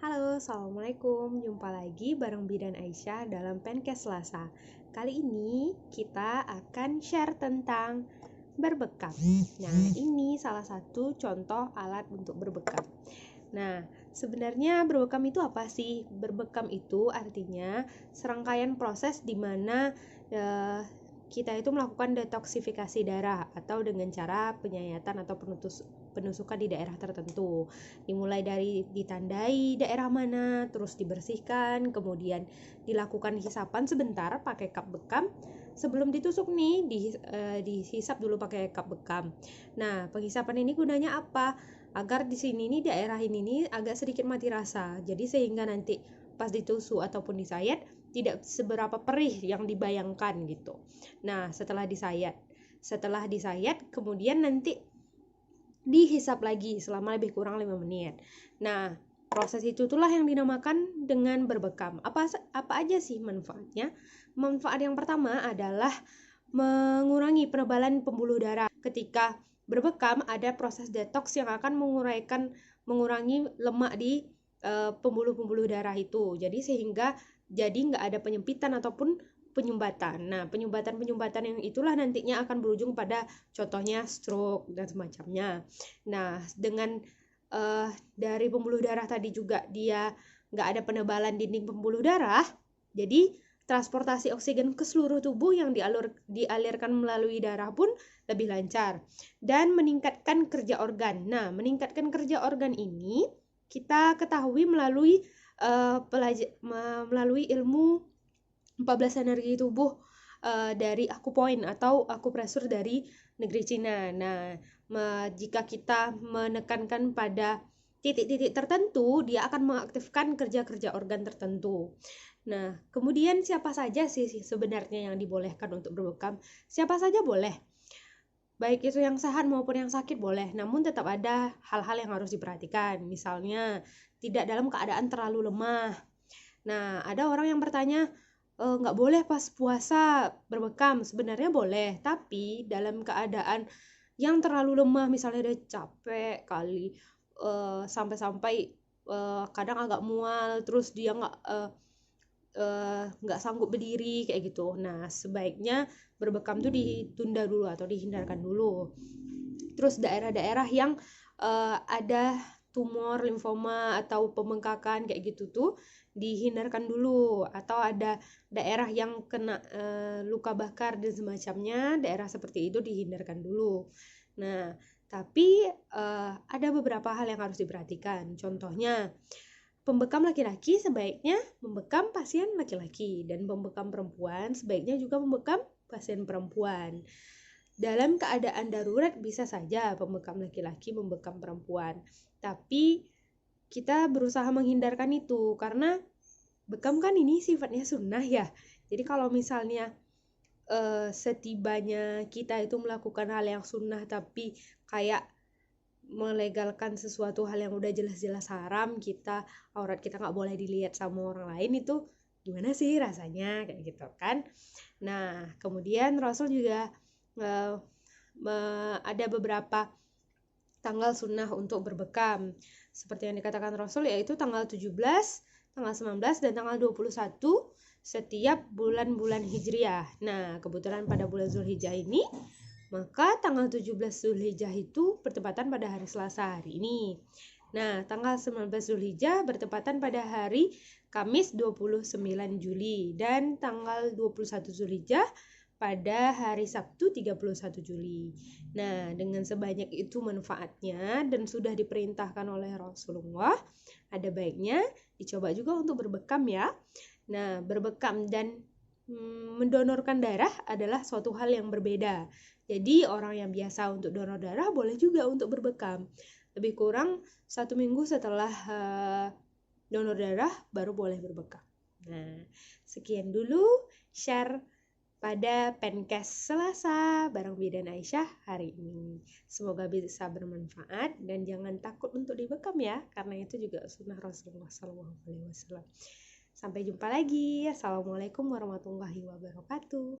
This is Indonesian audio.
Halo, Assalamualaikum. Jumpa lagi bareng Bidan Aisyah dalam Pencast Selasa. Kali ini kita akan share tentang berbekam. Nah, ini salah satu contoh alat untuk berbekam. Nah, sebenarnya berbekam itu apa sih? Berbekam itu artinya serangkaian proses di mana kita itu melakukan detoksifikasi darah atau dengan cara penyayatan atau penusukan di daerah tertentu. Dimulai dari ditandai daerah mana, terus dibersihkan, kemudian dilakukan hisapan sebentar pakai kap bekam. Sebelum ditusuk nih, dihisap dulu pakai kap bekam. Nah, penghisapan ini gunanya apa? Agar di sini nih daerah ini nih agak sedikit mati rasa. Jadi sehingga nanti pas ditusuk ataupun disayat tidak seberapa perih yang dibayangkan gitu. Nah, setelah disayat kemudian nanti dihisap lagi selama lebih kurang 5 menit. Nah, proses itulah yang dinamakan dengan berbekam. Apa aja sih manfaatnya? Manfaat yang pertama adalah mengurangi penebalan pembuluh darah. Ketika berbekam ada proses detox yang akan mengurangi lemak di pembuluh-pembuluh darah itu. Jadi nggak ada penyempitan ataupun penyumbatan. Nah, penyumbatan yang itulah nantinya akan berujung pada contohnya stroke dan semacamnya. Nah, dengan dari pembuluh darah tadi juga dia nggak ada penebalan dinding pembuluh darah, jadi transportasi oksigen ke seluruh tubuh yang dialirkan melalui darah pun lebih lancar dan meningkatkan kerja organ. Nah, meningkatkan kerja organ ini kita ketahui melalui ilmu 14 energi tubuh dari akupoint atau akupresur dari negeri Cina. Nah, jika kita menekankan pada titik-titik tertentu, dia akan mengaktifkan kerja-kerja organ tertentu. Nah, kemudian siapa saja sih sebenarnya yang dibolehkan untuk berbekam? Siapa saja boleh. Baik itu yang sehat maupun yang sakit boleh, namun tetap ada hal-hal yang harus diperhatikan. Misalnya, tidak dalam keadaan terlalu lemah. Nah, ada orang yang bertanya, nggak boleh pas puasa berbekam. Sebenarnya boleh, tapi dalam keadaan yang terlalu lemah, misalnya udah capek kali, sampai-sampai kadang agak mual, terus dia nggak sanggup berdiri kayak gitu. Nah, sebaiknya berbekam tuh ditunda dulu atau dihindarkan dulu. Terus daerah-daerah yang ada tumor, limfoma atau pembengkakan kayak gitu tuh dihindarkan dulu, atau ada daerah yang kena luka bakar dan semacamnya, daerah seperti itu dihindarkan dulu. Nah, tapi ada beberapa hal yang harus diperhatikan. Contohnya, pembekam laki-laki sebaiknya membekam pasien laki-laki, dan pembekam perempuan sebaiknya juga membekam pasien perempuan. Dalam keadaan darurat bisa saja pembekam laki-laki membekam perempuan, tapi kita berusaha menghindarkan itu karena bekam kan ini sifatnya sunnah ya. Jadi kalau misalnya setibanya kita itu melakukan hal yang sunnah tapi kayak melegalkan sesuatu hal yang udah jelas-jelas haram, aurat kita nggak boleh dilihat sama orang lain, itu gimana sih rasanya kayak gitu kan. Nah, kemudian Rasul juga ada beberapa tanggal sunnah untuk berbekam seperti yang dikatakan Rasul, yaitu tanggal 17, tanggal 19, dan tanggal 21 setiap bulan-bulan Hijriah. Nah, kebetulan pada bulan Zulhijjah ini, maka tanggal 17 Zulhijjah itu bertepatan pada hari Selasa hari ini. Nah, tanggal 19 Zulhijjah bertepatan pada hari Kamis 29 Juli, dan tanggal 21 Zulhijjah pada hari Sabtu 31 Juli. Nah, dengan sebanyak itu manfaatnya dan sudah diperintahkan oleh Rasulullah, ada baiknya dicoba juga untuk berbekam ya. Nah, berbekam dan mendonorkan darah adalah suatu hal yang berbeda. Jadi orang yang biasa untuk donor darah boleh juga untuk berbekam. Lebih kurang 1 minggu setelah donor darah baru boleh berbekam. Nah, sekian dulu share pada Pencast Selasa bareng Bidan Aisyah hari ini. Semoga bisa bermanfaat dan jangan takut untuk dibekam ya, karena itu juga sunnah Rasulullah SAW. Sampai jumpa lagi. Assalamualaikum warahmatullahi wabarakatuh.